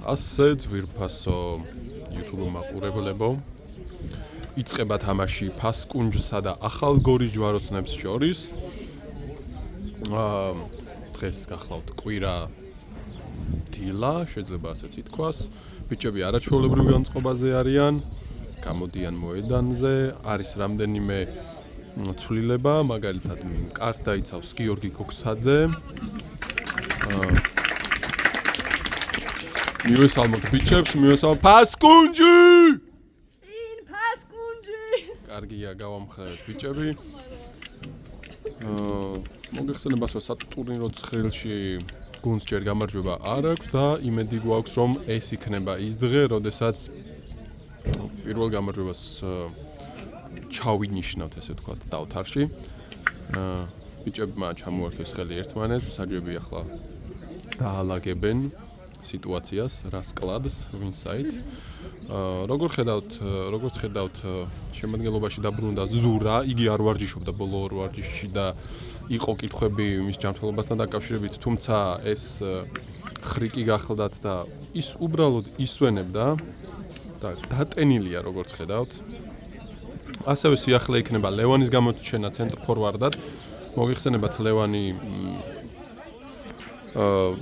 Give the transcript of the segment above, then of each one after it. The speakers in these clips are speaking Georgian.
ასე ძვირფასო YouTube მაყურებლებო. იწყება თამაში ფასკუნჯსა და ახალგორის ჯვაროსნებს შორის. დღეს გახლავთ კვირა დილა, შეიძლება ასეც ითქვას. ბიჭები არაჩვეულებრივ განწყობაზე არიან, გამოდიან მოედანზე, არის რამდენიმე ცვლილება, მაგალითად კარს დაიცავს გიორგი გოგსაძე. მიესალმოთ ბიჭებს, მიესალმოთ ფასკუნჯი! წინ ფასკუნჯი! კარგია, გავამხნევთ ბიჭები. მოგეხსენებათ, რომ სატურნირო ცხრილში გუნდს ჯერ გამარჯვება არ აქვს და იმედი გვაქვს, რომ ეს იქნება ის დღე, როდესაც პირველ გამარჯვებას ჩავინიშნავთ, ესე ვთქვათ, დავთარში. ბიჭებმა ჩამოართვეს ხელი ერთმანეთს, საჯები ახლა დაალაგებენ სიტუაციას, რას კლადს, ვინსაით. როგორც ხედავთ, შემადგენლობაში დაბრუნდა ზურა, იგი არ ვარჯიშობდა ბოლო ორ ვარჯიშში და იყო კითხვები მის ჯანმრთელობასთან დაკავშირებით, თუმცა ეს ხრიკი გახლდათ და ის უბრალოდ ისვენებდა და დატენილია, როგორც ხედავთ. ასევე სიახლე იქნება ლევანის გამოჩენა ცენტრ ფორვარდად. მოგიხსენებათ, ლევანი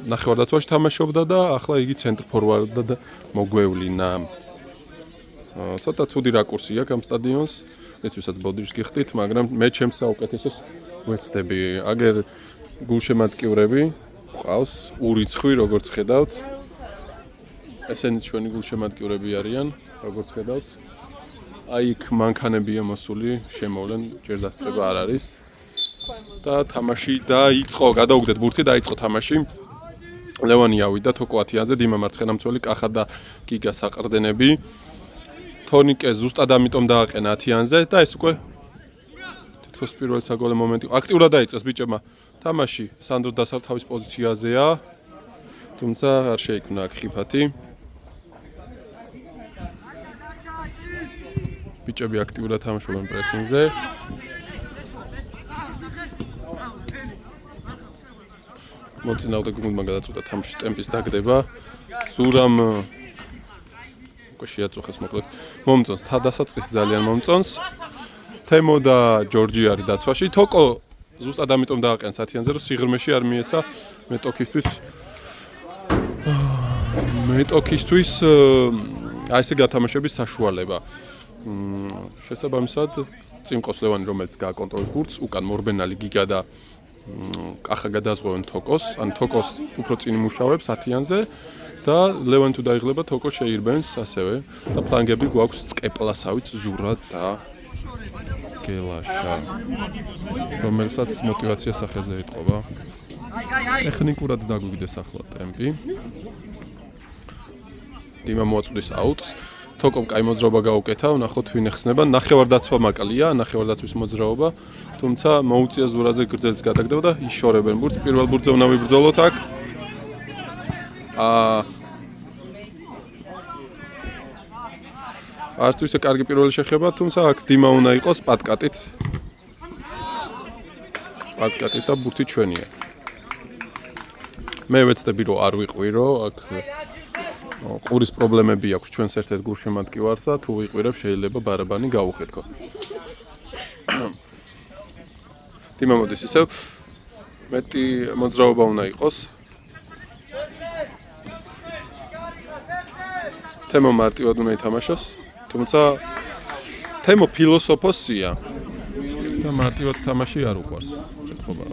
ნახევარდაცვაში თამაშობდა და ახლა იგი ცენტრ ფორვარდად მოგვევლინა. ცოტა ცუდი რაკურსი აქვს ამ სტადიონს, ესთვისაც ბოდიშს გიხდით, მაგრამ მე ჩემს საუკეთესოს ვეცდები. აგერ გულშემატკივრები ყავს ურიცხვი, როგორც ხედავთ. ესენი ჩვენი გულშემატკივრები არიან, როგორც ხედავთ. აი იქ მანქანებია მოსული, შემოვლენ, ჯერ დასწრება არ არის. და თამაში დაიწყო, გადაუგდეთ ბურთი, დაიწყო თამაში. ლევანი ავიდა თოკო 10-ზე, დიმა მარცხენამცველი, კახა და გიგა საყრდენები. თონიკე ზუსტად ამიტომ დააყენა 10-ზე და ეს უკვე თითქოს პირველი საგოლე მომენტი. აქტიურად დაიწყეს ბიჭებმა თამაში. სანდრო დასარ თავის პოზიციაზეა. თუმცა არ შეიქმნა აქ ხიფათი. ბიჭები აქტიურად თამაშობენ პრესინგზე. მოწინააღმდეგე გუნდმა გადაწყვიტა თამაშის ტემპის დაგდება. ზურამ უკვე შეაწუხეს მოკლედ. მომწონს დასაწყისი ძალიან მომწონს. თემო და ჯორჯი არის დაცვაში. თოკო ზუსტად ამიტომ დააყენს 10-ზე, რომ სიღრმეში არ მიეცა მეტოქისთვის აი ესე გათამაშების საშუალება. შესაბამისად წინყოს ლევანი, რომელიც გააკონტროლებს ბურთს, უკან მორბენალი გიგა და კახა გადაზღვევენ თოკოს, ან თოკოს უფრო წინ იმუშავებს 10-ზე და ლევანი თუ დაიღლება, თოკო შეირბენს ასევე და ფლანგები გვაქვს წკეპლასავით ზურა და გელაშა, რომელსაც мотиваცია სახეზე ეთყობა. ტექნიკურად დაგვიგდეს ახლა ტემპი. დიმა მოაწვდის აუტს. თოკომ კაი მოძრაობა გაუკეთა, ვნახოთ ვინ ეხსნება. ნახევარდაცვა მაკალია, ნახევარდაცვის მოძრაობა. თუმცა მოუწია ზურაზე გრძელს გადაგდება და იშორებენ ბურთს. პირველ ბურთზე უნდა ვიბრძოლოთ აქ. არც თუ ისე კარგი პირველი შეხება, თუმცა აქ დიმა უნდა იყოს პატკატით. პატკატით და ბურთი ჩვენია. მე ვეცდები რომ არ ვიყვირო, აქ ყურის პრობლემები აქვს ჩვენს ერთ-ერთ გულშემატკივარს და თუ ვიყვირებ შეიძლება ბარაბანი გავუხეთქო. დიმა მოდის ისევ მეტი მოძრაობა უნდა იყოს. თემო მარტივად უნდა ითამაშოს, თუმცა თემო ფილოსოფოსია და მარტივად თამაში არ უყვარს. ეთქობა.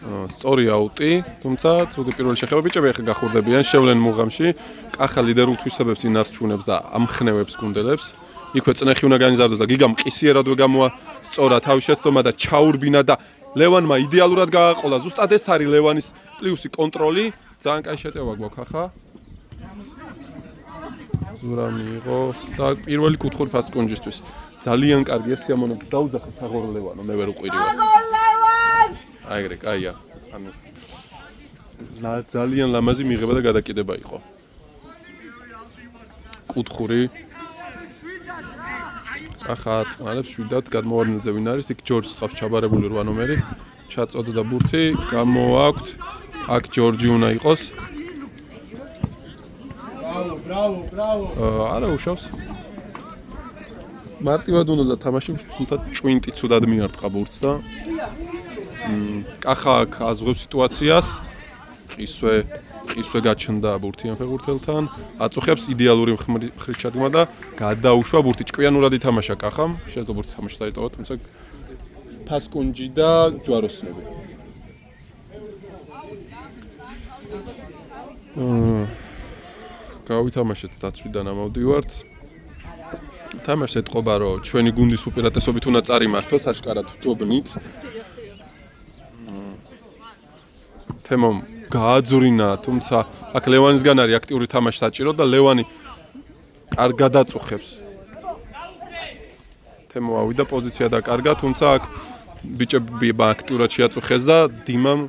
სწორი აუტი, თუმცა ცუდი პირველი შეხება. ბიჭები ახლა გახურდებიან, შევლენ მუღამში. კახა ლიდერულ თვისებებს ინარჩუნებს და ამხნევებს გუნდელებს. იქვე წნეხი უნდა განიზარდოს და გიგამ ყისიერადვე გამოასწორა თავის შეცდომა და ჩაურბინა და ლევანმა იდეალურად გააყოლა. ზუსტად ეს არის ლევანის პლუსი კონტროლი. ძალიან კაი შეტევა გვაქვს ახლა. ზურა მიიღო და პირველი კუთხური ფასკუნჯისთვის. ძალიან კარგია სიამოვნებით დაუძახე საღორო ლევანო, მე ვერ უყვირივარ. აიგრე, კაია. ანუ ძალიან ლამაზი მიღება და გადაკიდება იყო. კუთხური ახლა წყნარებს შვიდად გადმოვარდნილზე ვინ არის? იქ ჯორჯს ყავს ჩაბარებული 8 ნომერი. ჩაწოდდა ბურთი, გამოაქვთ. აქ ჯორჯი უნდა იყოს. არა უშავს. მარტივად უნდა თამაშობს, თუმცა ჭვინტი ცუდად მიარტყა ბურთს და კახა აქ აზღვევს სიტუაციას. ყისვე გაჩნდა ბურთიან ფეხბურთელთან, აწუხებს იდეალური მხრით ჩადგმა და გადაუშვა ბურთი. ჭკვიანურად ითამაშა კახამ, შეძლო ბურთი თამაში დაიტოვა, თუმცა ფასკუნჯი და ჯვაროსნები. გავითამაშეთ დაცვიდან ამოვდივართ. თამაში ეთყობა, რომ ჩვენი გუნდის უპირატესობით უნდა წარიმართოს აშკარად ჯობნით. თემომ გააძვირინა, თუმცა აქ ლევანისგან არის აქტიური თამაში საჭირო და ლევანი კარგად აწუხებს. თემო ავიდა პოზიცია დაკარგა, თუმცა აქ ბიჭები აქტიურად შეაწუხეს და დიმამ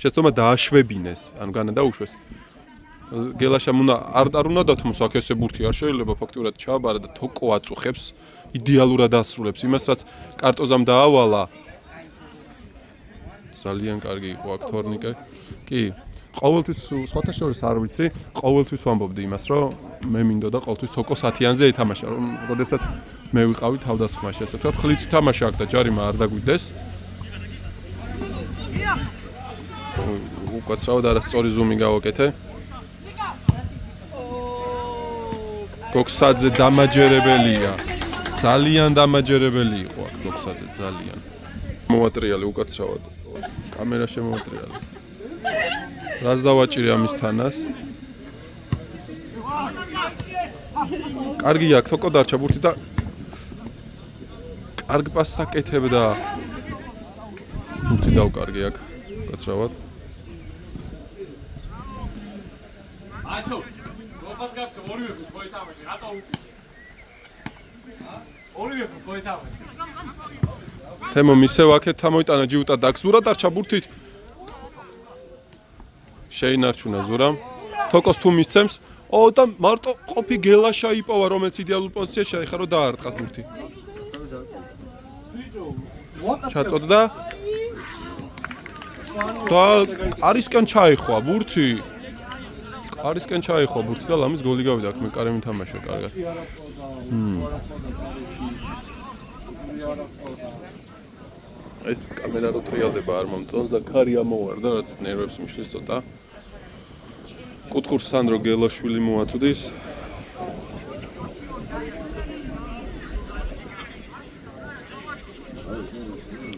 შეცდომა დააშვებინეს, ანუ განა დაუშვეს. გელაშამ არ უნდა დათმოს აქ ესე ბურთი არ შეიძლება ფაქტურად ჩააბარა და თოკო აწუხებს, იდეალურად ასრულებს იმას, რაც კარტოზამ დაავალა. ძალიან კარგი იყო აქ თორნიკე. კი, ყოველთვის სხვათა შორის არ ვიცი, ყოველთვის ვამბობდი იმას, რომ მე მინდოდა ყოველთვის თოკო სათიანზე ეთამაშა, რომ როდესაც მე ვიყავი თავდასხმაში, ასე ვთქვათ, ხლით თამაში აქ და ჯარიმა არ დაგვიდეს. უკაცრავად არასწორი ზუმი გავაკეთე. გოქსაძე დამაჯერებელია. ძალიან დამაჯერებელი იყო აქ გოქსაძე, ძალიან. მომატრიალი უკაცრავად. კამერა შემოატრიალა. რას დავაჭირე ამის თანას? კარგი აქ თოკო დარჩა ბურთი და კარგ პასს აკეთებდა. ბურთი დავკარგი აქ უკაცრავად. აჩო, გოფას გაქვს ორივე ფოეთამაში, რატო უკი? ორივე ფოეთამაში. თემო მისევ აქეთ ამოიტანა ჯიუტა და გზურა დარჩა ბურთით. შეინარჩუნა ზურამ. თოკოს თუ მისცემს, და მარტო ყოფი გელაშა იპოვა, რომელიც იდეალურ პოზიციაში აიხარო დაარტყას ბურთი. ჩაწოდდა. და არისკენ ჩაიხვა ბურთი. არისკენ ჩაიხვა ბურთი და ლამის გოლი გავიდა, აქ მე კარემი თამაშა კარგად. ეს კამერა რო ტრიალდება არ მომწონს და ქარი ამოვარდა, რაც ნერვებს მიშლის ცოტა. კუთხურს სანდრო გელაშვილი მოაწვდის.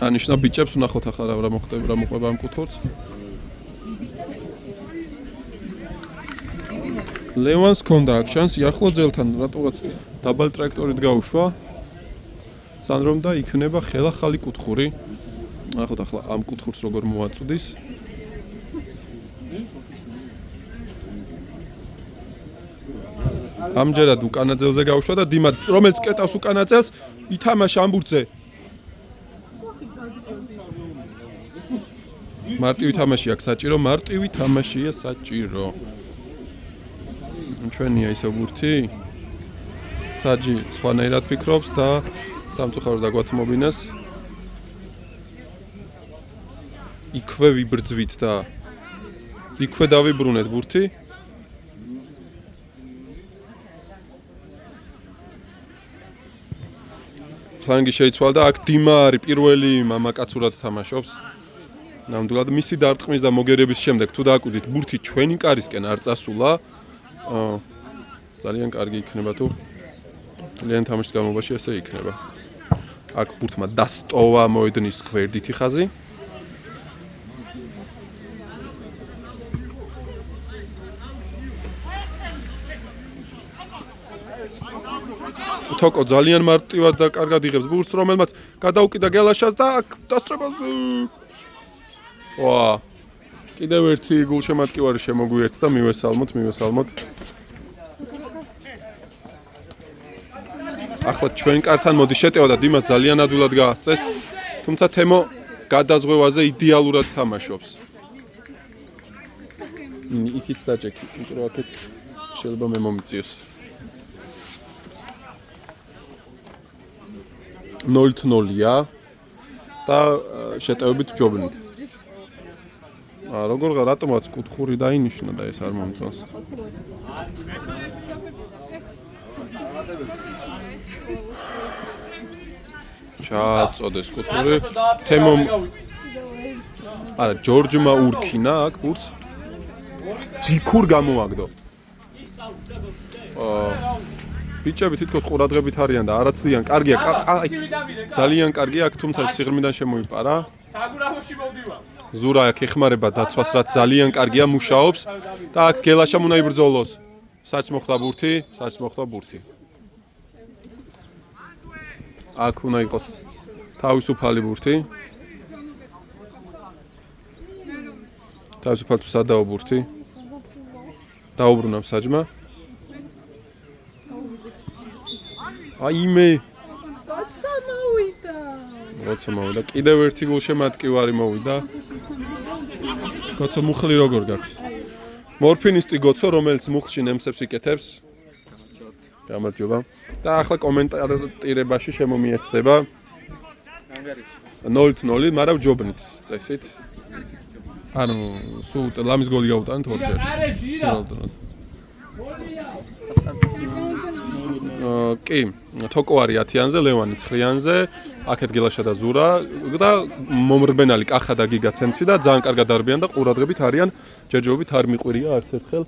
ანიშნა ბიჭებს ვნახოთ ახლა რა მოხდება, რა მოყვება ამ კუთხურს. ლევანს ჰქონდა აქ შანსი ახლო ძელთან რატოღაც დაბალ ტრაექტორით გაუშვა. სანდრომ და იქნება ხელახალი კუთხური. ნახოთ ახლა ამ კუთხურს როგორ მოაწვდის. ამჯერად უკანა ძელზე გაუშვა და დიმა რომელიც კეტავს უკანა ძელს ითამაშა ამ ბურთზე. მარტივი თამაში აქ საჭირო, მარტივი თამაშია საჭირო. ჩვენია ისე ბურთი. საჯი სხვანაირად ფიქრობს და სამწუხაროდ დაგვათმობინეს. იქვე ვიბრძვით და იქვე დავიბრუნეთ ბურთი. ფლანგი შეიცვალა და აქ დიმა არის პირველი მამაკაცურად თამაშობს. ნამდვილად მისი დარტყმის და მოგერების შემდეგ თუ დააკვირდით ბურთი ჩვენი კარისკენ არ წასულა. ძალიან კარგი იქნება თუ ძალიან თამაშის განმავლობაში ესე იქნება. აქ ბურთმა დასტოვა მოედნის გვერდითი ხაზი. თოკო ძალიან მარტივად და კარგად იღებს ბურთს, რომელმაც გადაუკიდა გელაშას და აქ დასწრებაზე. ვა! კიდევ ერთი გულშემატკივარი შემოგვიერთდა და მივესალმოთ. ახლა ჩვენ კართან მოდი შეტევა და დიმას ძალიან ადვილად გაასწრეს, თუმცა თემო გადაზღვევაზე იდეალურად თამაშობს. იქით დაჭექი, იმიტომ რომ აქეთ შეიძლება მე მომიწიოს. 0-0-ია. და შეტევებით ჯობნით. როგორ რატომაც კუთხური დაინიშნა და ეს არ მომწონს. ჩაწოდეს კუთხური. თემომ არა ჯორჯმა ურქინა აქ ბურთს. ჯიქურ გამოაგდო. ბიჭები თითქოს ყურადღებით არიან და არაცლიან კარგია. ძალიან კარგია აქ თუმცა სიღრმიდან შემოიპარა. საგურამოში მოვდივარ. ზურა აქ ეხმარება დაცვას რაც ძალიან კარგია მუშაობს და აქ გელაშამ უნდა იბრძოლოს. საჭ მოხდა ბურთი. აქ უნდა იყოს თავისუფალი ბურთი. თავისუფალ თუ სადაო ბურთი. დაუბრუნავ საჭმა. აიმე. როცა მოვიდა. კიდევ ერთი გოლ შემატკივარი მოვიდა. გოცო მუხლი როგორ გაქვს? მორფინისტი გოცო რომელიც მუხლში ნემსებს იკეთებს. გამარჯობა. და ახლა კომენტარებაში შემომიერთდება. 0-0, მაგრამ ჯობნით წესით. ანუ სულ ლამის გოლი გაუტანეთ ორჯერ. კი, თოკო არის 10-იანზე, ლევანი 9-იანზე, აქეთ გელაშა და ზურა და მომრბენალი კახა და გიგა ცენტრი და ძალიან კარგად არბიან და ყურადღებით არიან. ჯერჯერობით არ მიყვირია არც ერთხელ,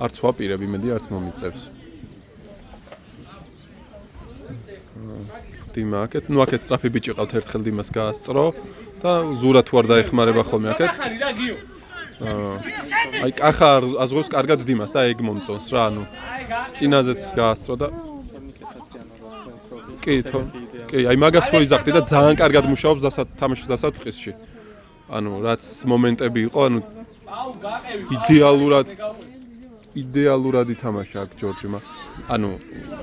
არც ვაპირებ, იმედი არც მომიწევს. დიმა აქეთ, აქეთ სწრაფი ბიჭი ყავთ ერთხელ დიმას გაასწრო და ზურა თუ არ დაეხმარება ხოლმე აქეთ. აი კახა აზღავს კარგად დიმას და ეგ მომწონს რა, ანუ წინაზეც გაასწრო და კი, აი მაგას რო იზახდი და ძალიან კარგად მუშაობს თამაშის დასაწყისში. ანუ რაც მომენტები იყო, ანუ იდეალურად ითამაშა აქ ჯორჯმა. ანუ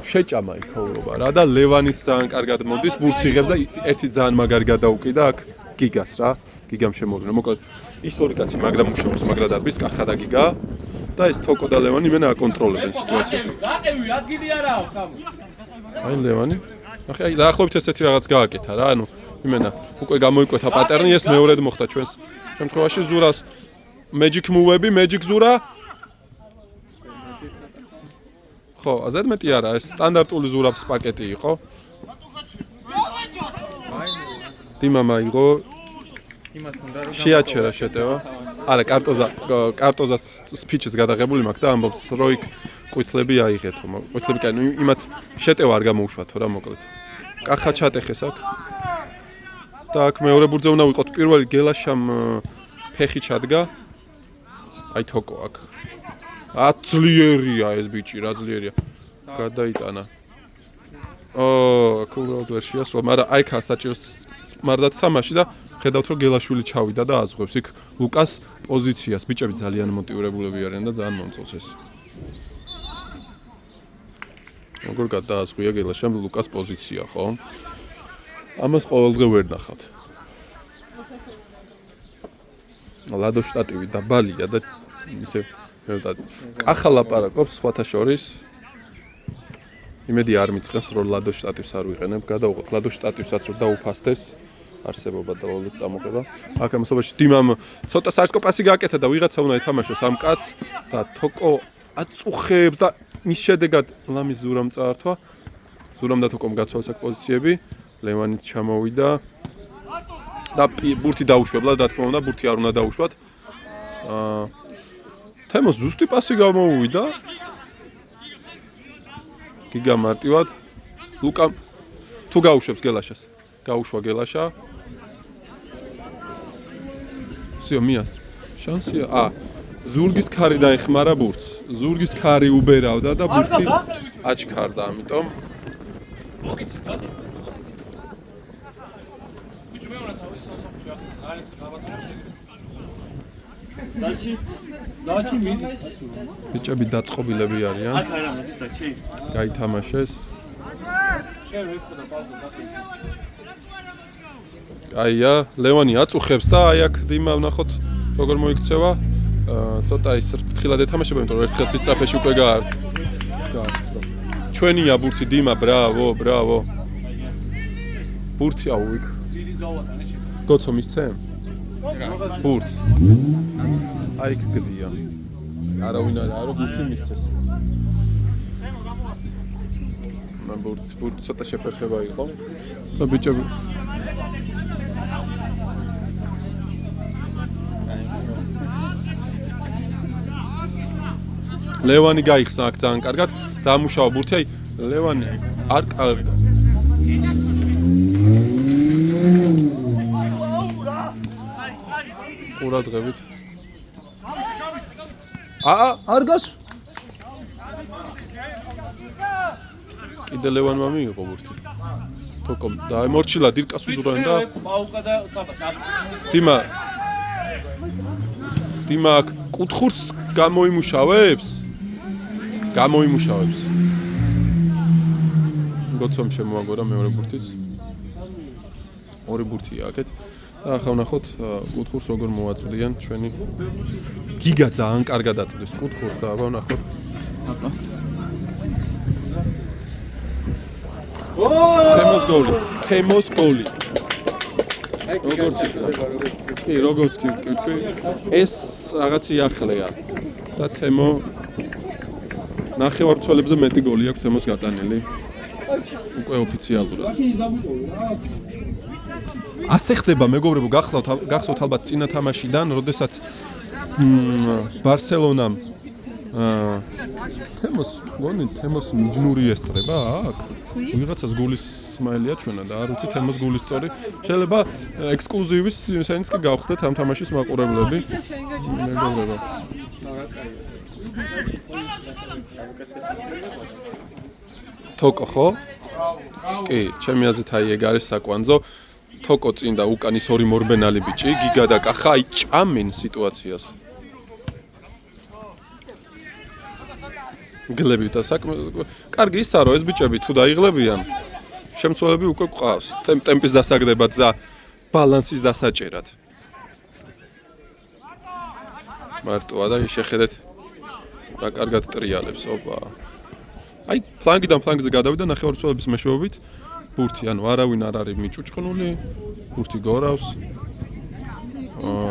შეჭამა იქაურობა რა და ლევანიც ძალიან კარგად მოდის, ბურთს იღებს და ერთი ძალიან მაგარი გადაუკიდა აქ გიგას რა. გიგამ შემოუდგა. მოკლედ ის ორი კაცი მაგრამ მუშაობს, მაგრად არის კახა და გიგა და ეს თოკო და ლევანი მენა აკონტროლებენ სიტუაციას. გაყევი, ადგილი არა აქვს ამ. აი ლევანი. ახლა აი დაახლოებით ესეთი რაღაც გააკეთა რა, ანუ იმენა უკვე გამოიკვეთა პატერნი, ეს მეორედ მოხდა ჩვენს შემთხვევაში ზურას magic move-ები, magic ზურა. ხო, ზედმეტი არა, ეს სტანდარტული ზურაბს პაკეტი იყო. დიმამ აიღო შეაჩერა შეტევა. არა, კარტოზას სპიჩის გადაღებული მაქვს და ამბობს, რომ იქ ყვითლები აიღეთო. ყვითლები კი, იმათ შეტევა არ გამოუშვათო რა, მოკლედ. კახა ჩატეხეს აქ. და აქ მეორე ბურთზე უნდა ვიყოთ. პირველი გელაშამ ფეხი ჩადგა. აი თოკო აქ. ძლიერია ეს ბიჭი, რა ძლიერია. გადაიტანა. კულოდ ვერ შეასვა, მაგრამ აი ხა საჭიროს მარტად თამაში და ხედავთ რომ გელაშვილი ჩავიდა და აზღვევს იქ ლუკას პოზიციას. ბიჭები ძალიან მოტივირებულები არიან და ძალიან მომწონს ეს. როგორ გადააზღვია გელაშამ ლუკას პოზიცია, ხო? ამას ყოველდღე ვერ ნახავთ. ლადო შტატივი დაბალია და ისე კახა ლაპარაკობს სხვათა შორის. იმედი არ მიწყეს რომ ლადო შტატივს არ ვიყენებ, გადავუყოთ ლადო შტატივსაც რომ დაუფასდეს. არსებობა და ლოლოს წამოღება. აქ ამასობაში დიმამ ცოტა სარსკო პასი გააკეთა და ვიღაცა უნდა ეთამაშოს ამ კაცს და თოკო აწუხებს და მის შედეგად ლამის ზურამ წაართვა. ზურამ და თოკომ გაცვალეს აქ პოზიციები. ლევანიც ჩამოვიდა და ბურთი დაუშვებლა, რა თქმა უნდა, ბურთი არ უნდა დაუშვათ. თემოს ზუსტი პასი გამოუვიდა. გიგა მარტივად. ლუკა თუ გაუშვებს გელაშას. გაუშვა გელაშა. მია შანსია. ზურგის ქარი დაეხმარა ბურთს. ზურგის ქარი უბერავდა და ბურთი აჩქარდა, ამიტომ მოგიწის გადა. ბიჭო მე უნდა წავედი სამსახურში აქ. ალექსი გავატარებს ეგრე. დაჩი მიდის. ბიჭები დაწყობილები არიან. აქ არა მოდის დაჩი. გაითამაშეს. შენ ვეფხოდა პალტო დაკი. აია, ლევანი აწუხებს და აი აქ დიმა ვნახოთ როგორ მოიქცევა. ცოტა ის ფრთხილად ეთამაშება, იმიტომ რომ ერთხელ სისწრაფეში უკვე გაარწრო. ჩვენია ბურთი დიმა, ბრავო. ბურთი აუ იქ. ძირის გავატანე შენ. გოცო მისცე? ბურთს. აი იქ გდია. არავინ არა რომ ბურთი მისცეს. მან ბურთი ცოტა შეფერხება იყო. და ბიჭები ლევანი გაიხსნა აქ ძალიან კარგად. დაამუშავა ბურთი, აი ლევანი არ კარგა. ყურადღებით. არ გას. კიდე ლევანმა მიიღო ბურთი. თოკო დაემორჩილა დირკას უძურან და პაუკა და საბა. დიმა აქ კუთხურს გამოიმუშავებს. გოცომ შემოაგორა მეორე ბურთიც. ორი ბურთია აქეთ. და ახლა ვნახოთ კუთხურს როგორ მოაწვდიან ჩვენი გიგა ძალიან კარგად აწვდის კუთხურს და აბა ვნახოთ. თემოს გოლი. როგორც კი. ეს რაღაც იახლეა. და თემო ნახევარმცველებზე მეტი გოლი აქვს თემოს გატანილი. უკვე ოფიციალურად. ასე ხდება მეგობრებო, გახსოვთ ალბათ წინა თამაშიდან, როდესაც ბარსელონამ თემოს მიჯნური ესწრება აქ. ვიღაცას გულის სმაილია ჩვენა და არ ვიცი თემოს გულის სწორი. შეიძლება ექსკლუზივის სენს კი გავხდეთ ამ თამაშის მაყურებლები. მეგობრებო. თოკო ხო? კი, ჩემი აზრით აი ეგ არის საკვანძო. თოკო წინ და უკან ის ორი მორბენალი ბიჭი, გიგა და კახა აი ჭამენ სიტუაციას. გლები და კარგი ისა რომ ეს ბიჭები თუ დაიღლებიან, შემცველები უკვე ყავს. ტემპის დასაგდებად და ბალანსის დასაჭერად. მარტოა და შეხედეთ რა კარგად ტრიალებს, ოპა. აი ფლანგიდან ფლანგზე გადავიდა ნახევარმცველების მეშვეობით. ბურთი, ანუ არავინ არ არის მიჭუჭყნული, ბურთი გორავს.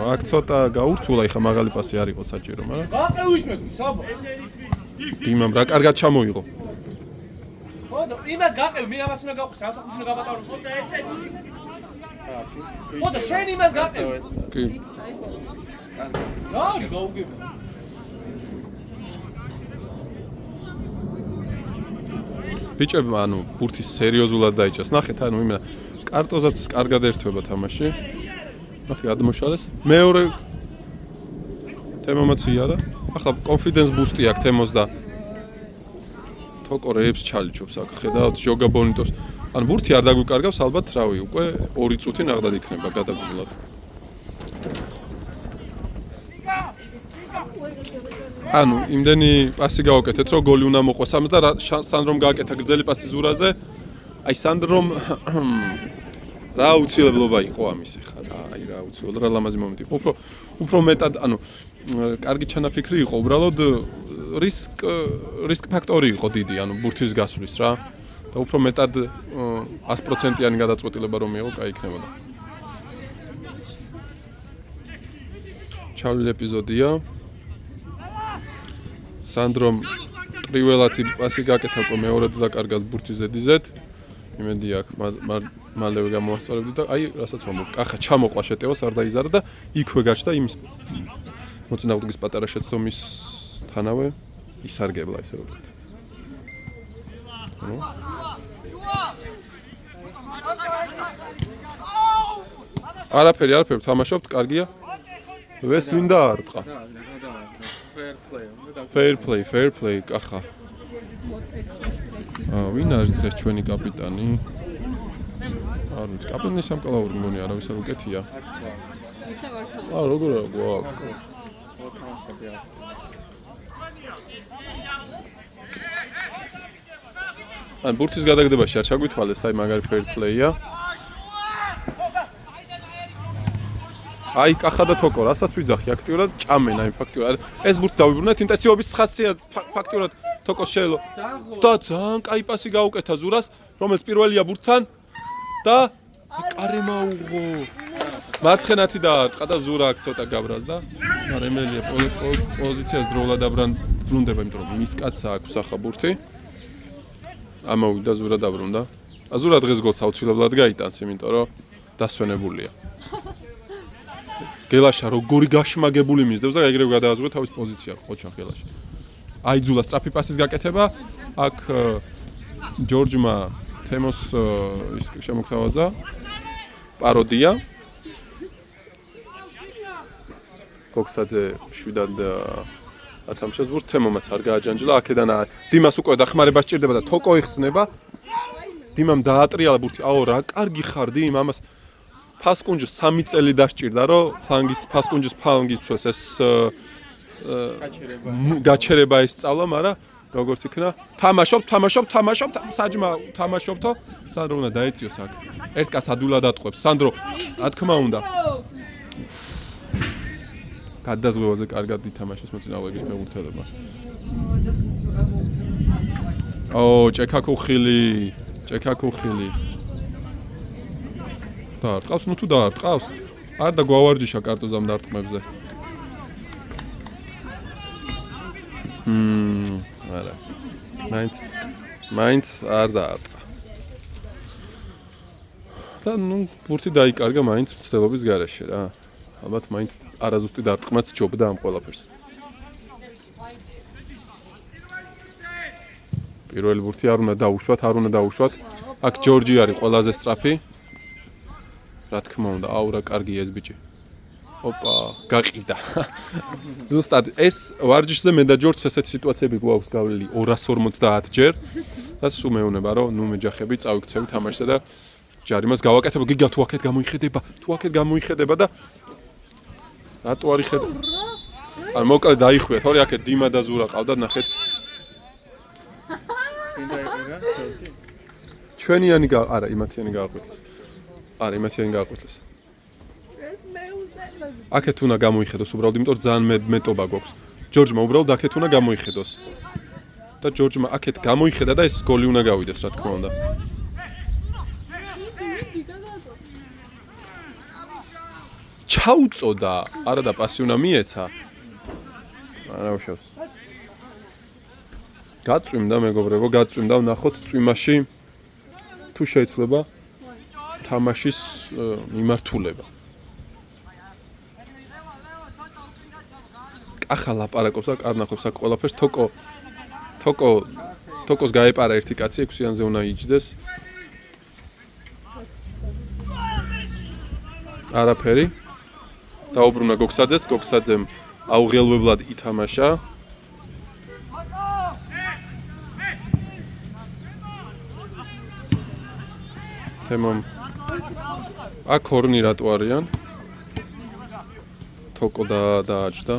აქ ცოტა გაურთულა, ეხა მაღალი პასი არ იყო საჭირო, მაგრამ გაყევით მე საბა. დიმამ რა კარგად ჩამოიღო. ხო და იმად გაყევ, მე ამას უნდა გავყო, სამსახურში უნდა გავატარო. ხო და ესეც. ხო და შენ იმას გაყევ. კი. რა არის გაუგებო? ბიჭებმა ანუ ბურთი სერიოზულად დაიჭრას. ნახეთ, ანუ იმენა კარტოზაც კარგად ერთვება თამაში. ნახე ადმოშალეს. მეორე თემომაც იარა. ახლა კონფიდენს ბუსტი აქვს თემოს და თოკო რეებს ჩალიჩობს აქ. ხედავთ ჟოგა ბონიტოს. ანუ ბურთი არ დაგვიკარგავს ალბათ, რავი, უკვე 2 წუთი ნახდად იქნება გადაგულად. ანუ იმდენი პასი გავაკეთეთ, რომ გოლი უნდა მოყვას ამას და სანდრომ გააკეთა გრძელი პასი ზურაზე. აი სანდრომ რა უცილებლობა იყო ამის ხა რა, აი რა უცილებლობა, რა ლამაზი მომენტი. უფრო მეტად, ანუ კარგი ჩანაფიქრი იყო, უბრალოდ რისკ ფაქტორი იყო დიდი, ანუ ბურთის გასვლის რა. და უფრო მეტად 100%-იანი გადაწყვეტილება რომ მიიღო, კაი იქნებოდა. ჩავლილი ეპიზოდია. სანდრომ ტრიველათი პასი გაკეთა უკვე მეორედ დაკარგას ბურთის ზედიზედ. იმედი აქვს მალევე გამოასწორებდი და აი რასაც ვამბობ, კახა ჩამოყვა შეტევას არ დაიზარა და იქვე გაჩნდა იმის მოწინააღმდეგის პატარა შეცდომის თანავე ისარგებლა ესე რომ ვთქვით. არაფერი თამაშობთ, კარგია. ვეს ვინ დაარტყა? Fair play, კახა. ვინ არის დღეს ჩვენი კაპიტანი? არ ვიცი, კაპიტანი სამკლაური მგონი არავის არ უკეთია. როგორ არა გვაქვს? ან ბურთის გადაგდებაში არ ჩაგვითვალეს, აი მაგარი fair play-ია. აი კახა და თოკო, რასაც ვიძახი აქტიურად ჭამენ, აი ფაქტიურად. ეს ბურთი დავიბრუნეთ ინტენსივობის ხასიათს ფაქტიურად თოკოს შეელო. და ძალიან კაი პასი გაუკეთა ზურას, რომელიც პირველია ბურთთან და არე მაუღო. მარცხენათი დაარტყა და ზურა აქ ცოტა გაბრაზდა. მაგრამ ემელია პოზიციას დროულად ბრუნდება, იმიტომ რომ მის კაცს აქვს სახაბურთი. ამოვიდა ზურა დაბრუნდა. ზურა დღეს გოლს აუცილებლად გაიტანს, იმიტომ რომ დასვენებულია. გელაშა როგორი გაშმაგებული მისდევს და ეგრევე გადააზღვრა თავის პოზიცია ხოჩა გელაშა. აიძულა სწრაფი პასის გაკეთება. აქ ჯორჯმა თემოს ის შემოგთავაზა პაროდია. გოქსაძე შვიდად ათამაშებს ბურთს, თემომაც არ გააჯანჯლა. აქედან დიმას უკვე დახმარება სჭირდება და თოკო იხსნება. დიმამ დაატრიალა ბურთი. აო რა კარგი ხარ დიმ, ამას ფასკუნჯს 3 წელი დასჭირდა, რომ ფასკუნჯის ფლანგის წვეს ეს გაჩერება ისწავლა, მაგრამ როგორც იქნა, თამაშობ, საჯმა თამაშობთო, სანდრო უნდა დაეციოს აქ. ერთ კაც ადვილად ატყვევს. სანდრო, რა თქმა უნდა. გადაზღვევაზე კარგად ითამაშეს მოწინააღმდეგის ფეხბურთელებმა. ჭექაქუხილი. დაარტყავს, ნუ თუ დაარტყავს? არ და გვავარჯიშა კარტოზამ დარტყმებზე. არა. მაინც არ დაარტყა. და ნუ ბურთი დაიკარგა მაინც მცდელობის გარეშე რა. ალბათ მაინც არაზუსტი დარტყმაც ჯობდა ამ ყველაფერს. პირველი ბურთი არ უნდა დაუშვათ. აქ ჯორჯი არის ყველაზე სწრაფი. რა თქმა უნდა, აუ რა კარგია ეს ბიჭი. ოპა, გაყიდა. ზუსტად ეს ვარჯიშზე მე და ჯორჯს ესეთი სიტუაციები გვაქვს გავლილი 250 ჯერ. და სულ მეუნება რომ ნუ მეჯახები წავიქცევი თამაშზე და ჯარიმას გავაკეთებ. გიგა თუ აქეთ გამოიხედება და რატო არ იხედა? ან მოკლედ დაიხვია, თორე აქეთ დიმა და ზურა ყავდა, ნახეთ. ჩვენიანი არა, იმათიანი გააყვეთლეს. არა, იმათიანი გააყვეთლეს. ეს მე უზდები. აქეთ უნდა გამოიხედოს უბრალოდ, იმიტომ რომ ძალიან მეტობა გვაქვს. ჯორჯმა უბრალოდ აქეთ უნდა გამოიხედოს. და ჯორჯმა აქეთ გამოიხედა და ეს გოლი უნდა გავიდეს, რა თქმა უნდა. ჩაუწოდა, არა და პასი უნდა მიეცა. არა უშავს. გაწვიმდა მეგობრებო, ვნახოთ წვიმაში თუ შეიძლება თამაშის მიმართულება. კახა ლაპარაკობს და კარნახობს აქ ყველაფერს. თოკოს გაეპარა ერთი კაცი 6-იანზე უნდა იჯდეს. არაფერი. დაუბრუნა გოქსაძეს, გოქსაძემ აუღელვებლად ითამაშა. თემამ აქ ორნი რატო არიან? თოკო დააჭდა.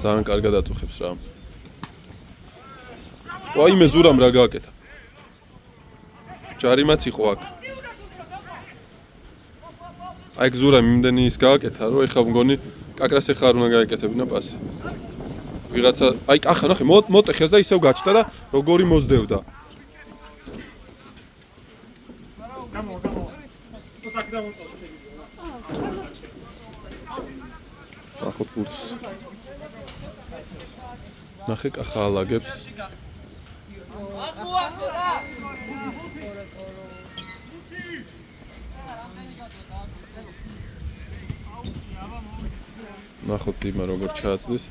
ძალიან კარგად აწუხებს რა. ვაიმე ზურამ რა გააკეთა? ჯარიმაც იყო აქ. აი ზურამ იმდენი ის გააკეთა, რომ ეხლა მგონი კაკრას ეხლა არ უნდა გაეკეთებინა პასი. ვიღაცა, აი კახა ნახე, მოტეხეს და ისევ გაჩნდა და როგორი მოძდევდა. ნახოთ ბურთს. ნახე კახა ალაგებს. ნახოთ დიმა როგორ ჩააცდის.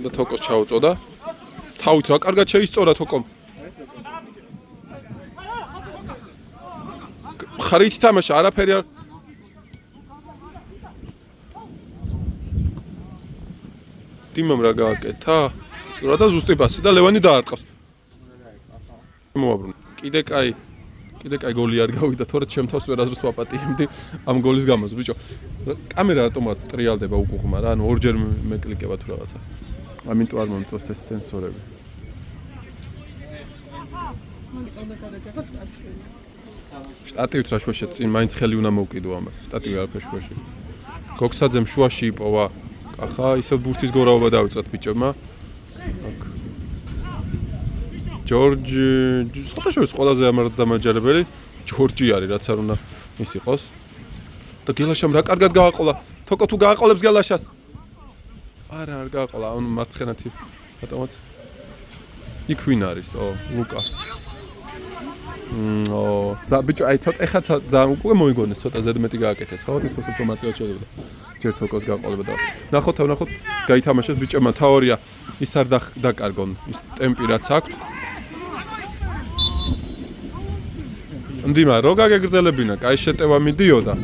და თოკოს ჩაუწოდა. თავით რა კარგად შეისწორა თოკომ. ხარით თამაშა, არაფერი არ. დიმამ რა გააკეთა? რა და ზუსტი პასი და ლევანი დაარტყავს. მოაბრუნა. კიდე კაი გოლი არ გავიდა, თორე ჩემ თავს ვერაზრს ვაპატიებდი ამ გოლის გამოც, ბიჭო. კამერა ავტომატ ტრიალდება უკუღმა რა, ანუ ორჯერ მეკლიკება თუ რაღაცა. ამიტომ არ მომწონს ეს სენსორები. შტატივით რა შუაში წინ მაინც ხელი უნდა მოვკიდო ამას. შტატივი არაფერ შუაში. გოქსაძემ შუაში იპოვა. ახლა ისევ ბურთის გორაობა დავიწყეთ ბიჭებმა. აქ. ჯორჯი, სხვადასხვა ყველაზე დამაჯერებელი ჯორჯი არის, რაც არ უნდა ის იყოს. და გელაშამ რა კარგად გააყოლა. თოკო თუ გააყოლებს გელაშას. არა, არ გააყოლა, ანუ მარცხენათი. ბატონო. იქ ვინ არის? ლუკა. ბიჭო, აი ცოტა ეხლა ძალიან უკვე მოიგონეს, ცოტა ზედმეტი გააკეთეს, ხო? თითქოს უფრო მარტივად შეიძლება. ჯერ თოკოს გაყოლება და ნახოთ, გაითამაშეს ბიჭებმა თაორია ის არ დაკარგონ, ის ტემპი რაც აქვთ. ნდიმა, რო გაგეგრძელებინა, კაი შეტევა მიდიოდა.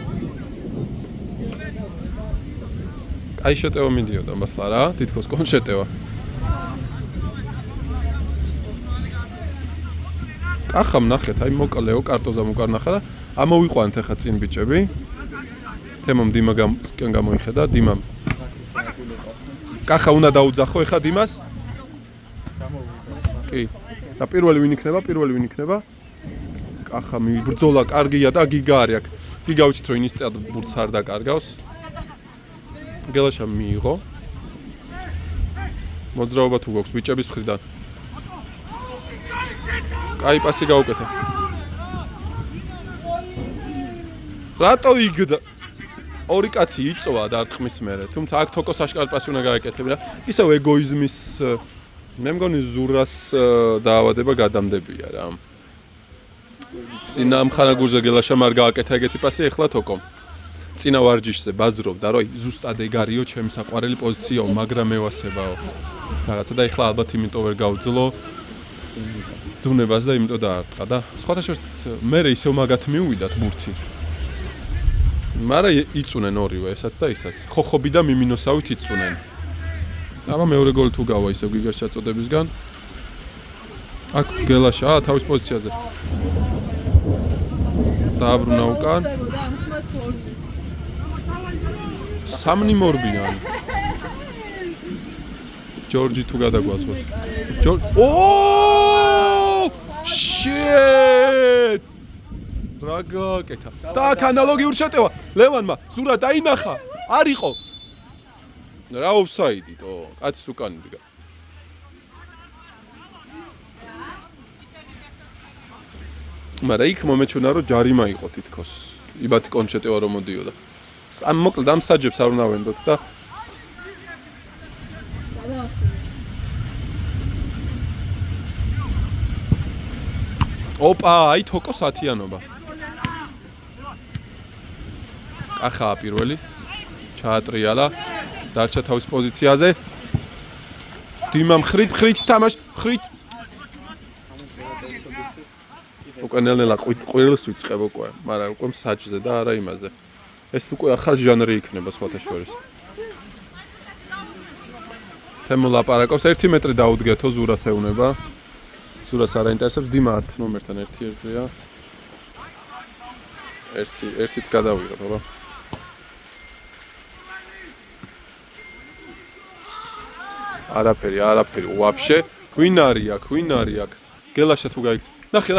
კაი შეტევა მიდიოდა, მართლა რა, თითქოს კონ შეტევა. ახამ ნახეთ, აი მოკალეო კარტოზა მოკარნახა და ამოვიყვანთ ახლა წინ ბიჭები. თემომ დიმაგან გამოიხედა, დიმამ. კახა უნდა დაუძახო ახლა დიმას? კი. და პირველი ვინ იქნება? კახა მიბრძოლა კარგია და გიგა არის აქ. გიგა ვიცით რომ ინსტად ბურთს არ დაკარგავს. გელაშა მიიღო. მოძრაობა თუ გვაქვს ბიჭების მხრიდან. აი პასი გაუკეთა. რატო იგდა? ორი კაცი იწვა დარტყმის მერე. თუმცა აქ თოკოს აშკარად პასი უნდა გაეკეთებინა რა. ისევ ეგოიზმის მე მგონი ზურას დაავადება გადამდებია რა. წინა ამხანაგურზე გელაშამ არ გააკეთა ეგეთი პასი, ეხლა თოკომ. წინა ვარჯიშზე ბაზრობდა, რომ ზუსტად ეგ არისო ჩემი საყვარელი პოზიციაო, მაგრამ მევასებაო. რაღაცა და ეხლა ალბათ იმიტომ ვერ გავძლო. ზდუნებას და იმიტომ დაარტყა და სხვათა შორის მე ისევ მაგათ მიუვიდათ ბურთი. მაგრამ იწუნენ ორივე, ესაც და ისაც. ხოხობი და მიმინოსავით იწუნენ. აბა მეორე გოლი თუ გავა ისევ გიგას ჩაწოდებისგან. აქ გელაშა თავის პოზიციაზე. დააბრუნა უკან. სამნი მორბიან. ჯორჯი თუ გადაგვასვოს. Shit! რა გააკეთა? და აქ ანალოგიურ შეტევა. ლევანმა ზურა დაინახა. არ იყო. რა ოფსაიდიტო? კაცის უკან იდგა. მაგრამ იქ მომეჩვენა რომ ჯარიმა იყო თითქოს. იბათი კონ შეტევა რომ მოდიოდა. ამ მოკლედ ამ საჯებს არ უნდა ვენდოთ და ოპა, აი თოკო სათიანობა. კახაა პირველი. ჩაატრიალა. დარჩა თავის პოზიციაზე. დიმამ ხრით თამაშ, ხრით. უკვე ნელ-ნელა ყვირილს ვიწყებ უკვე, მაგრამ უკვე საჯზე და არა იმაზე. ეს უკვე ახალ ჟანრი იქნება სხვათა შორის. თემო ლაპარაკობს 1 მეტრი დაუდგეთო ზურას ეუნება. ზურას არ აინტერესებს დიმა 10 ნომერთან 1-1-ზეა. ერთით გადავიღებ, აბა. არაფერი, ვაფშე. ვინ არის აქ? გელაშა თუ გაიქცა. ნახე.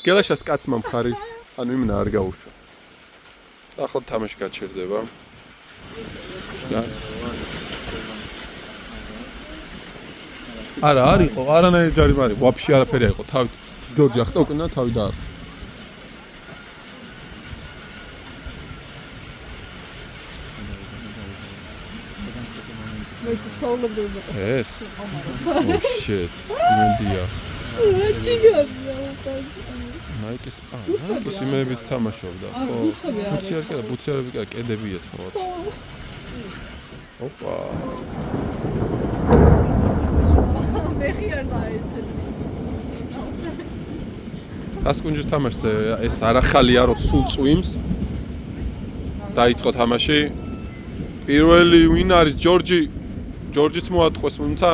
გელაშას კაცმა მხარი, ანუ იმნა არ გაუშვა. ახლა თამაში გაჩერდება. არა, არ იყო, არანაირი ჯარიმა არ იყო, ვაფშე არაფერი არ იყო. თავი ჯორჯი ახტა უკნა, თავი დაარტყა. ეს? Oh shit. იმედია. ნაიკის ნაიკის იმებით თამაშობდა, ხო? ბუცი არ ვიკა, კედები ეცხოვათ. ოპა. მეხი არ დაეცეთ. ასკუნჯის თამაშზე ეს არახალია რომ სულ წვიმს. დაიწყო თამაში. პირველი ვინ არის? ჯორჯიც მოატყვეს, თუმცა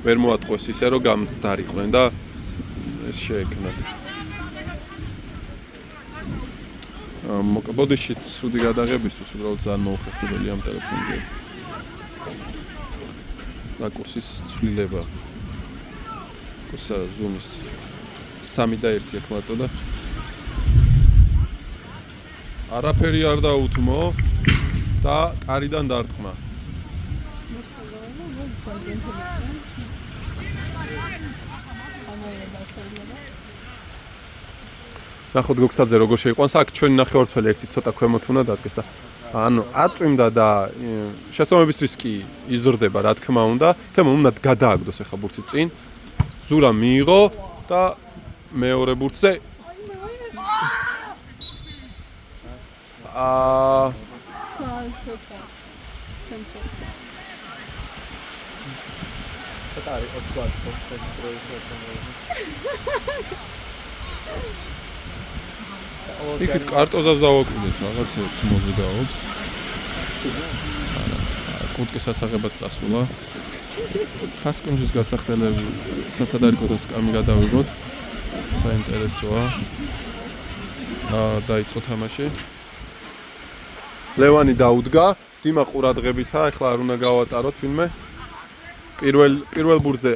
ვერ მოატყვეს ისე რომ გამწდარიყვნენ და ეს შეექმნა. ბოდიში ცუდი გადაღებისთვის უბრალოდ ძალიან მოუხერხებელი ამ ტელეფონზე. რაკურსის ცვლილება. კურსა ზუმის 3 და 1 აქ მარტო და არაფერი არ დაუთმო და კარიდან დარტყმა. ნახოთ გოგსაძე როგორ შეიყვანს. აქ ჩვენი ნახევარმცველი ერთი ცოტა ქვემოთ უნდა დადგეს და ანუ აწვიმდა და შესაბამების რისკი იზრდება, რა თქმა უნდა. თემო უნდა გადააგდოს ახლა ბურთი წინ. ზურა მიიღო და მეორე ბურთზე იქით კარტოზას დავაკვირდეთ რაღაცებს მოზგაობს. კუტკის ასაღებად წასულა. ფასკუნჯის გასახდელები სათადარიგო სკამი გადავიღოთ. საინტერესოა. დაიწყო თამაში. ლევანი დაუდგა, დიმა ყურადღებითა, ეხლა არ უნდა გავატაროთ ვინმე. პირველ ბურთზე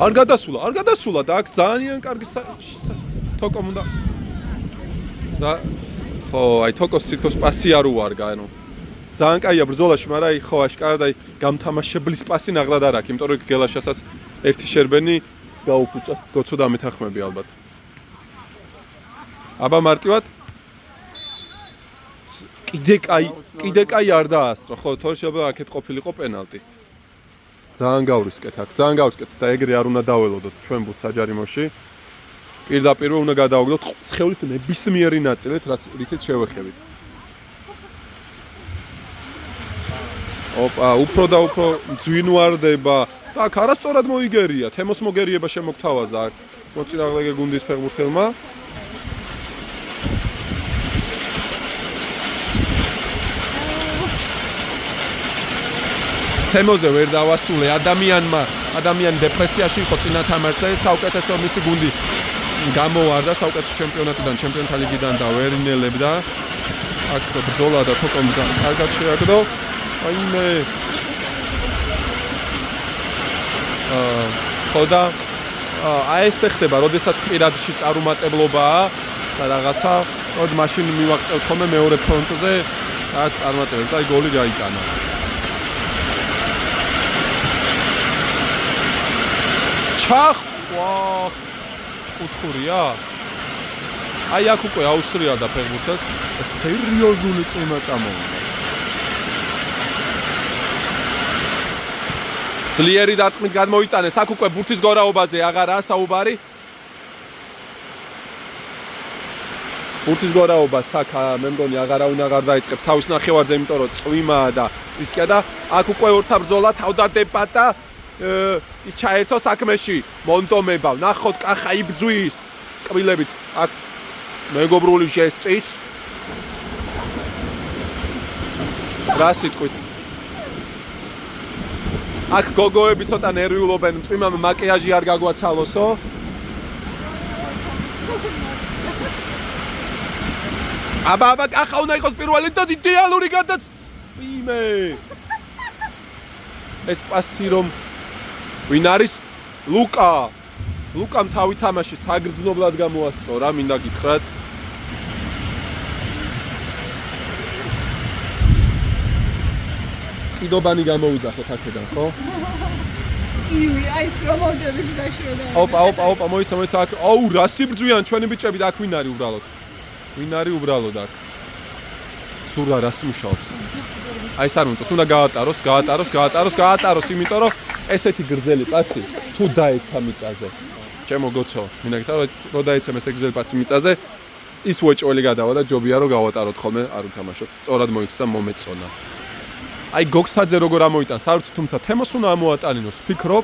არ გადასულა და აქ ძალიან კარგი თოკომ უნდა და ხო, აი თოკოს თითქოს პასი არ უარგა, ანუ ძალიან კაია ბრძოლაში, მაგრამ აი ხო აშკარად აი გამთამაშებლის პასი ნაღლად არ აქვს, იმიტომ რომ გელაშასაც ერთი შერბენი გაუფუჭას, გოცოდა მეთანხმები ალბათ. აბა მარტივად კიდე კაი არ დაასწრო, ხო, თორე შეიძლება აქეთ ყოფილიყო პენალტი. ძალიან გავრისკეთ და ეგრე არ უნდა დაველოდოთ ჩვენ ბურთს საჯარიმოში. პირდაპირ უნდა გადავაგდოთ სხეულის ნებისმიერი ნაწილით, რითიც შევეხებით. ოპა, უფრო და უფრო ძვინვარდება და აქ არასწორად მოიგერია, თემოს მოგერიება შემოგთავაზა აქ მოწინააღმდეგე გუნდის ფეხბურთელმა. თემოზე ვერ დავასრულე ადამიანი დეპრესიაში იყო წინა თამაშზე, საუკეთესო მისი გუნდი გამოვარდა საუკეთესო ჩემპიონატიდან, ჩემპიონთა ლიგიდან და ვერ ინელებდა. აქ ბრძოლა და თოკომ კარგად შეაგდო. აიმე ხოდა აი ეს ხდება, როდესაც პირადში წარუმატებლობაა და რაღაცა სწორედ მაშინ მივაღწევთ ხოლმე მეორე ფრონტზე და წარმატებებს და აი გოლი გაიტანა. ჩახ, ვაჰ, კუთხურია. აი აქ უკვე აუსრია და ფეხბურთს სერიოზული წინა წამოვიდა. ძლიერი დარტყმით გადმოიტანეს, აქ უკვე ბურთის გორაობაზე აღარაა საუბარი. ბურთის გორაობას აქ მე მგონი აღარა უნდა გარდაიწყებს თავის ნახევარზე, იმიტომ რომ წვიმაა და რისკია და აქ უკვე ორთა ბრძოლა თავდადება და ჩაერთო საქმეში მონტომება. ნახოთ კახა იბძვის კბილებით აქ მეგობრული ჟესტიც. რა სიტყვით? აქ გოგოები ცოტა ნერვიულობენ, წვიმამ მაკიაჟი არ გაგვაცალოსო. აბა კახა უნდა იყოს პირველი და იდეალური გადაცვიმე. ეს პასი რომ ვინ არის? ლუკამ თავი თამაში საგრძნობლად გამოასწორა, მინდა გითხრათ. კიდობანი გამოვიძახოთ აქედან, ხო? ივი, აი ეს რომ მოვდები გზაში რომ ოპა, მოიცა აქ. აუ, რა სიბრძვიან ჩვენი ბიჭები და აქ ვინ არის უბრალოდ? ვინ არის უბრალოდ აქ? ზურა რას მუშაობს? აი ეს არ მომწონს, უნდა გაატაროს, იმიტომ რომ ესეთი გრძელი პასი თუ დაეცა მიწაზე. ჩემო გოცო, მინდა გითხრა რომ დაეცემ ეს გრძელი პასი მიწაზე, ის უეჭველი გადავა და ჯობია რომ გავატაროთ ხოლმე, არ უთამაშოთ. სწორად მოიქცა მომეწონა. აი გოგსაძე როგორ ამოიტანს, არ ვიცი, თუმცა თემოს უნდა ამოატანინოს, ვფიქრობ.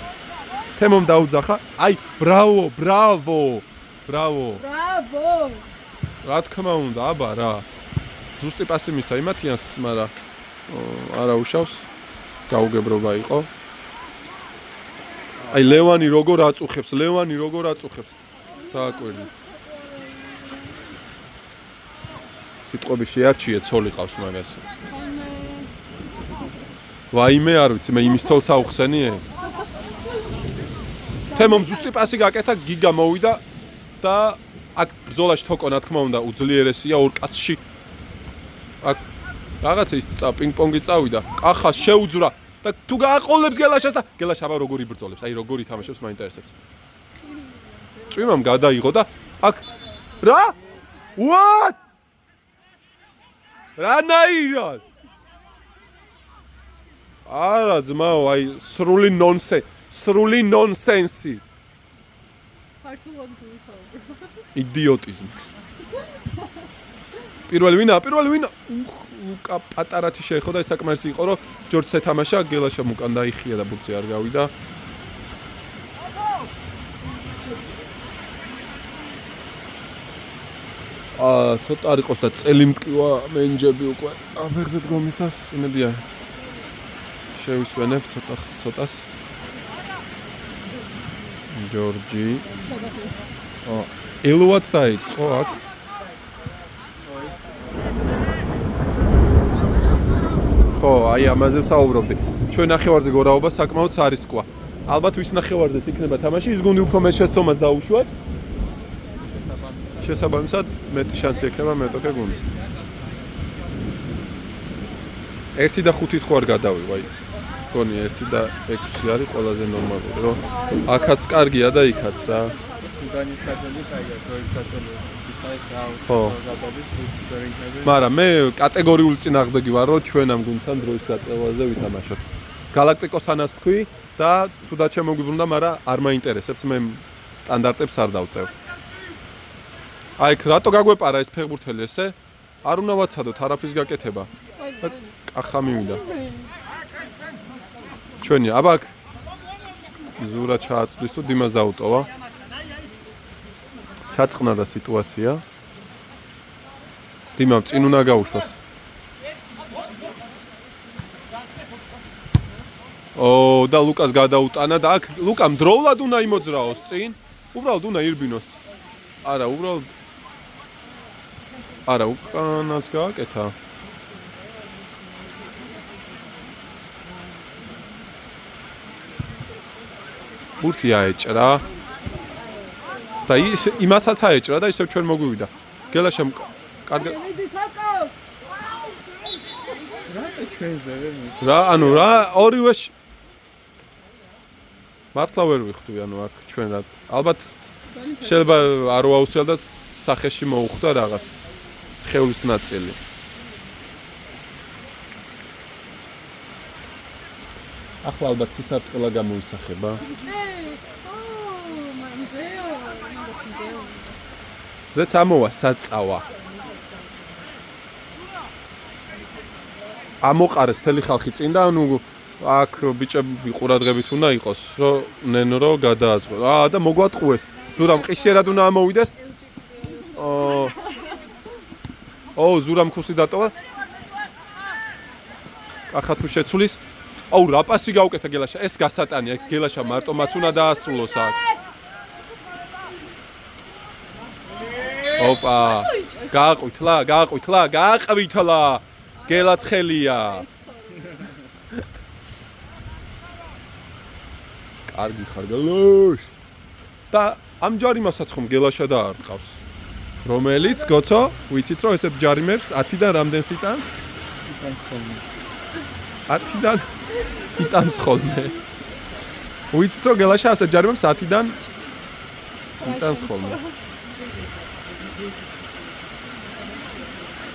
თემომ დაუძახა. აი, ბრავო. რა თქმა უნდა, აბა რა. ზუსტი პასი მისცა იმათიანს, მაგრამ არა უშავს. გაუგებრობა იყო. აი ლევანი როგორ აწუხებს. დააკვირდით. სიტყვები შეარჩიე, ცოლი ყავს მაგას. ვაიმე არ ვიცი, მე იმის ცოლს აუხსენიე. თემომ ზუსტი პასი გაკეთა, გიგა მოვიდა და აქ ბრძოლაში თოკო, რა თქმა უნდა, უძლიერესია ორ კაცში. აქ რაღაცა ის პინგ-პონგი წავიდა. კახა შეუძრა და თუ გააყოლებს გელაშას და გელაშა აბა როგორ იბრძოლებს, აი როგორ ითამაშებს მაინტერესებს. წვიმამ გადაიღო და აქ რა? What? რანაირად? არა ძმაო, აი სრული ნონსენსი. ქართულად გულისხმობ. იდიოტიზმი. პირველი ვინა? უკა პატარათი შეეხო და ეს საკმარისი იყო, რომ ჯორჯს ეთამაშა, გელაშამ უკან დაიხია და ბურთი არ გავიდა. ცოტა არ იყოს და წელი მტკივა მენჯები უკვე. აფეხზე დგომისას იმედია შევისვენებ ცოტას. ჯორჯი. ელოაც დაიწყო აქ. ხო, აი ამაზე საუბრობდი. ჩვენ ნახევარზე გორაობა საკმაოდ სარისკოა. ალბათ ვის ნახევარზეც იქნება თამაში, ის გუნდი უფრო მეტ შესწომას დაუშვებს. შესაბამისად, მეტი შანსი ექნება მეტოქე გუნდს. 1 და 5 ხო არ გადავიღო, აი. გონი 1 და 6 არის ყველაზე ნორმალური, რომ აქაც კარგია და იქაც რა. გუნდანის კატეგორია კაია, დროის კატეგორია. ხო. მაგრამ მე კატეგორიული წინააღმდეგი ვარ, რომ ჩვენ ამ გუნდთან დროის გაწევაზე ვითამაშოთ. გალაქტიკოსანაც თქვი და სუდაც შემოგვიბრუნდა, მაგრამ არ მაინტერესებს, მე სტანდარტებს არ დავწევ. აი, რატო გაგვეპარა ეს ფეხბურთელი ესე? არ უნდა ვაცადოთ არაფრის გაკეთება. კახა მივიდა. ჩვენი, აბა აქ ზურა ჩააწვდის თუ დიმას დაუტოვა. ჩაწყნადა სიტუაცია. დიმამ წინ უნდა გაუშვას. და ლუკას გადაუტანა და აქ ლუკამ დროულად უნდა იმოძრაოს წინ. უბრალოდ უნდა ირბინოს. არა, უბრალოდ არა, უკანაც გააკეთა. ბურთი აეჭრა. და იმასაც აეჭრა და ისევ ჩვენ მოგვივიდა. გელაშამ კარგი რა, ანუ რა, ორივე მართლა ვერ ვიხდი, ანუ აქ ჩვენ რა. ალბათ შეიძლება არ ვაუცილ და სახეში მოუხვდა რაღაც სხეულის ნაწილი. ახლა ალბათ სისარტყელა გამოისახება. ზეც ამოვა საწავა. ამოყარეთ მთელი ხალხი წინ და ანუ აქ ბიჭები ყურადღებით უნდა იყოს, რომ ნენრო გადააზღო. და მოგვატყუეს. ზურამ ყისერად უნდა ამოვიდეს. ზურამ ქუსი დატოვა. კახა თუ შეცვლის. რა პასი გაუკეთა გელაშა. ეს გასატანია. გელაშა მარტო მაც უნდა დაასრულოს აქ. ოპა. გააყვითლა. გელაცხელია. კარგი ხარ გელოშ. და ამ ჯარიმასაც ხომ გელაშა დაარტყავს. რომელიც გოცო, ვიცით რომ ესეთ ჯარიმებს 10-დან რამდენს იტანს? 10-დან იტანს ხოლმე. ვიცით რომ გელაშა ასეთ ჯარიმებს 10-დან იტანს ხოლმე.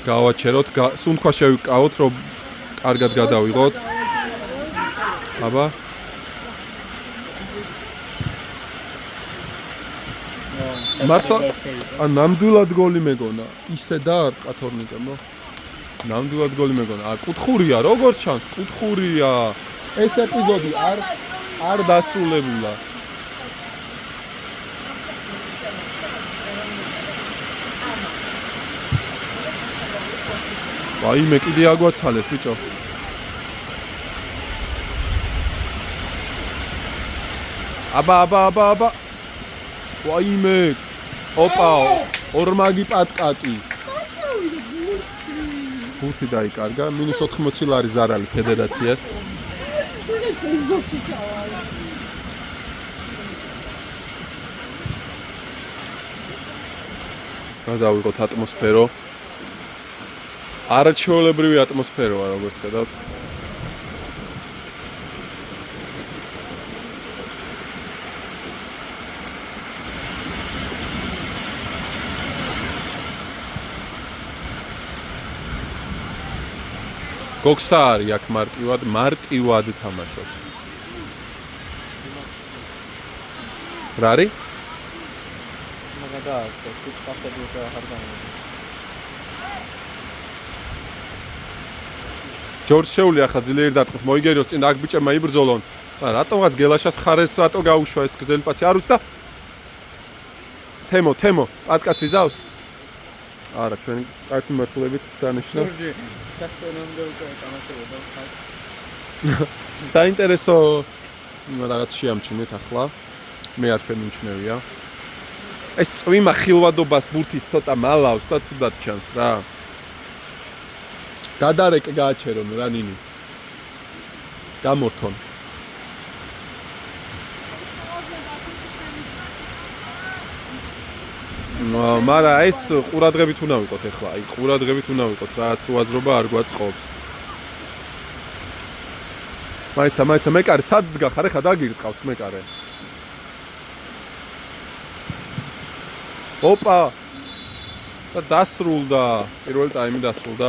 გავაჩეროთ, სუნთქვა შევიკავოთ, რომ კარგად გადავიღოთ. აბა. მართლა ნამდვილად გოლი მეგონა. ისე დაარტყა თორნიკემო. ნამდვილად გოლი მეგონა. კუთხურია, როგორც ჩანს, კუთხურია. ეს ეპიზოდი არ დასრულებულა. ვაიმე, კიდე აგვაცალეს, ბიჭო. აბა. ვაიმე. ოპა, ორმაგი პატკატი. ბურთი დაიკარგა, -80 ლარი ზარალი ფედერაციას. გადავიღოთ ატმოსფერო. არაჩვეულებრივი ატმოსფეროა, როგორც ხედავთ. გოგსა არის აქ მარტივად თამაშობს. რა არის? მაგრამ და სიტყვასები და ახარ გამოდის. ჯორჯ შეული ახლა ძლიერი დარტყმით მოიგერიოს წინ აქ ბიჭებმა იბრძოლონ. რატომღაც გელაშას ხარეს რატო გაუშვა ეს გზელი პაცი არ უცდა? თემო, პატკაცი ზავს? არა, ჩვენ კარს მიმართულებით დანიშნა. ჯორჯი სასწაულამდე უკვე თამაშობდა ხარ. საინტერესო რაღაც შეამჩნევთ ახლა. მე არ შემიმჩნევია. ეს წვიმა ხილვადობას ბურთის ცოტა მალავს და ცუდად ჩანს რა. დადარეკ გააჩერონ რა ნინი. გამორთონ. მარა ეს ყურადღებით უნდა ვიყოთ ახლა. აი ყურადღებით უნდა ვიყოთ, რაც უაზრობა არ გვაწყობს. მაიცა მეკარე სად გახარ ახლა დაგირწყავს მეკარე. ოპა და დასრულდა პირველი ტაიმი დასრულდა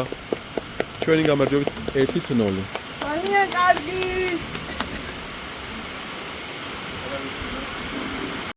ჩვენი გამარჯვებით 1-0 ძალიან კარგი